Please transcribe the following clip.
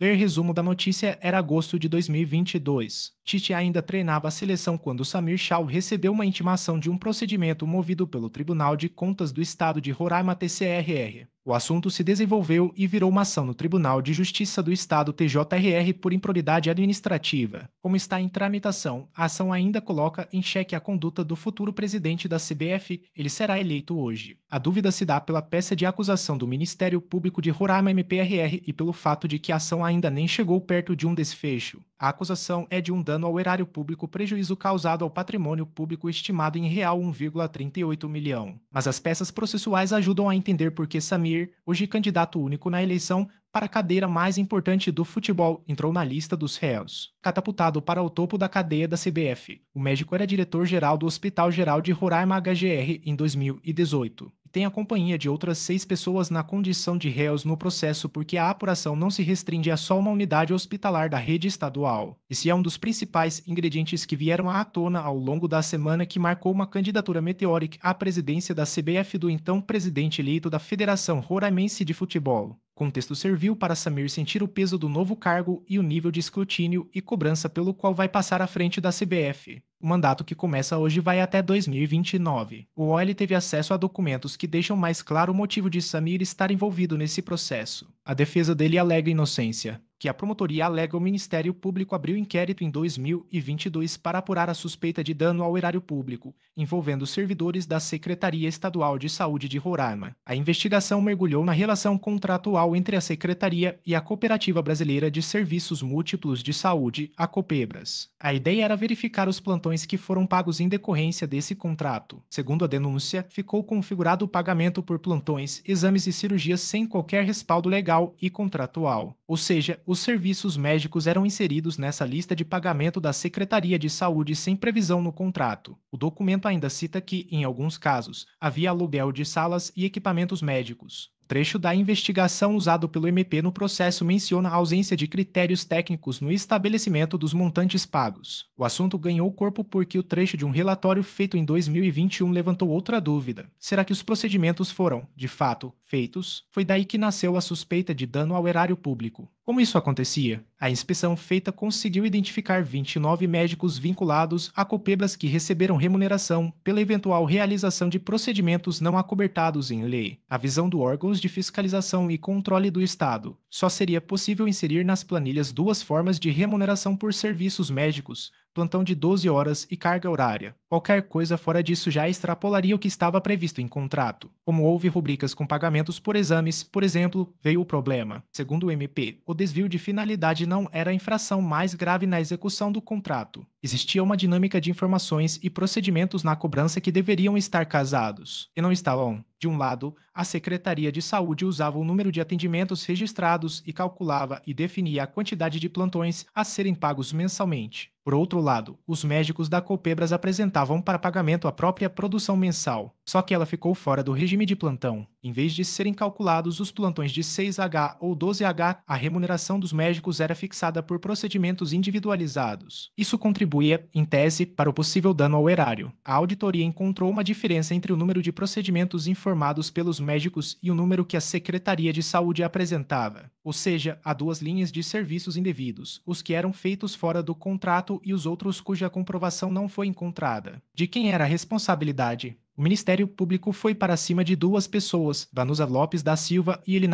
Ler resumo da notícia era agosto de 2022. Tite ainda treinava a seleção quando Samir Shaw recebeu uma intimação de um procedimento movido pelo Tribunal de Contas do Estado de Roraima TCRR. O assunto se desenvolveu e virou uma ação no Tribunal de Justiça do Estado TJRR por improbidade administrativa. Como está em tramitação, a ação ainda coloca em xeque a conduta do futuro presidente da CBF, ele será eleito hoje. A dúvida se dá pela peça de acusação do Ministério Público de Roraima MPRR e pelo fato de que a ação ainda nem chegou perto de um desfecho. A acusação é de um dano ao erário público, prejuízo causado ao patrimônio público estimado em real 1,38 milhão. Mas as peças processuais ajudam a entender por que Samir, hoje candidato único na eleição para a cadeira mais importante do futebol, entrou na lista dos réus. Catapultado para o topo da cadeia da CBF, o médico era diretor-geral do Hospital Geral de Roraima HGR em 2018. Tem a companhia de outras 6 pessoas na condição de réus no processo porque a apuração não se restringe a só uma unidade hospitalar da rede estadual. Esse é um dos principais ingredientes que vieram à tona ao longo da semana que marcou uma candidatura meteórica à presidência da CBF do então presidente eleito da Federação Roraimense de Futebol. O contexto serviu para Samir sentir o peso do novo cargo e o nível de escrutínio e cobrança pelo qual vai passar à frente da CBF. O mandato que começa hoje vai até 2029. O OL teve acesso a documentos que deixam mais claro o motivo de Samir estar envolvido nesse processo. A defesa dele alega inocência, que a promotoria alega o Ministério Público abriu inquérito em 2022 para apurar a suspeita de dano ao erário público, envolvendo servidores da Secretaria Estadual de Saúde de Roraima. A investigação mergulhou na relação contratual entre a Secretaria e a Cooperativa Brasileira de Serviços Múltiplos de Saúde, a Copebras. A ideia era verificar os plantões que foram pagos em decorrência desse contrato. Segundo a denúncia, ficou configurado o pagamento por plantões, exames e cirurgias sem qualquer respaldo legal e contratual. Ou seja, os serviços médicos eram inseridos nessa lista de pagamento da Secretaria de Saúde sem previsão no contrato. O documento ainda cita que, em alguns casos, havia aluguel de salas e equipamentos médicos. O trecho da investigação usado pelo MP no processo menciona a ausência de critérios técnicos no estabelecimento dos montantes pagos. O assunto ganhou corpo porque o trecho de um relatório feito em 2021 levantou outra dúvida. Será que os procedimentos foram, de fato, feitos? Foi daí que nasceu a suspeita de dano ao erário público. Como isso acontecia? A inspeção feita conseguiu identificar 29 médicos vinculados a Copebras que receberam remuneração pela eventual realização de procedimentos não acobertados em lei. A visão do órgãos de fiscalização e controle do Estado. Só seria possível inserir nas planilhas 2 formas de remuneração por serviços médicos, plantão de 12 horas e carga horária. Qualquer coisa fora disso já extrapolaria o que estava previsto em contrato. Como houve rubricas com pagamentos por exames, por exemplo, veio o problema. Segundo o MP, o desvio de finalidade não era a infração mais grave na execução do contrato. Existia uma dinâmica de informações e procedimentos na cobrança que deveriam estar casados, e não estavam. De um lado, a Secretaria de Saúde usava o número de atendimentos registrados e calculava e definia a quantidade de plantões a serem pagos mensalmente. Por outro lado, os médicos da Copebras apresentavam para pagamento a própria produção mensal, só que ela ficou fora do regime de plantão. Em vez de serem calculados os plantões de 6H ou 12H, a remuneração dos médicos era fixada por procedimentos individualizados. Isso contribuía, em tese, para o possível dano ao erário. A auditoria encontrou uma diferença entre o número de procedimentos informados pelos médicos e o número que a Secretaria de Saúde apresentava. Ou seja, há 2 linhas de serviços indevidos, os que eram feitos fora do contrato e os outros cuja comprovação não foi encontrada. De quem era a responsabilidade? O Ministério Público foi para cima de 2 pessoas, Vanusa Lopes da Silva e Elinaldo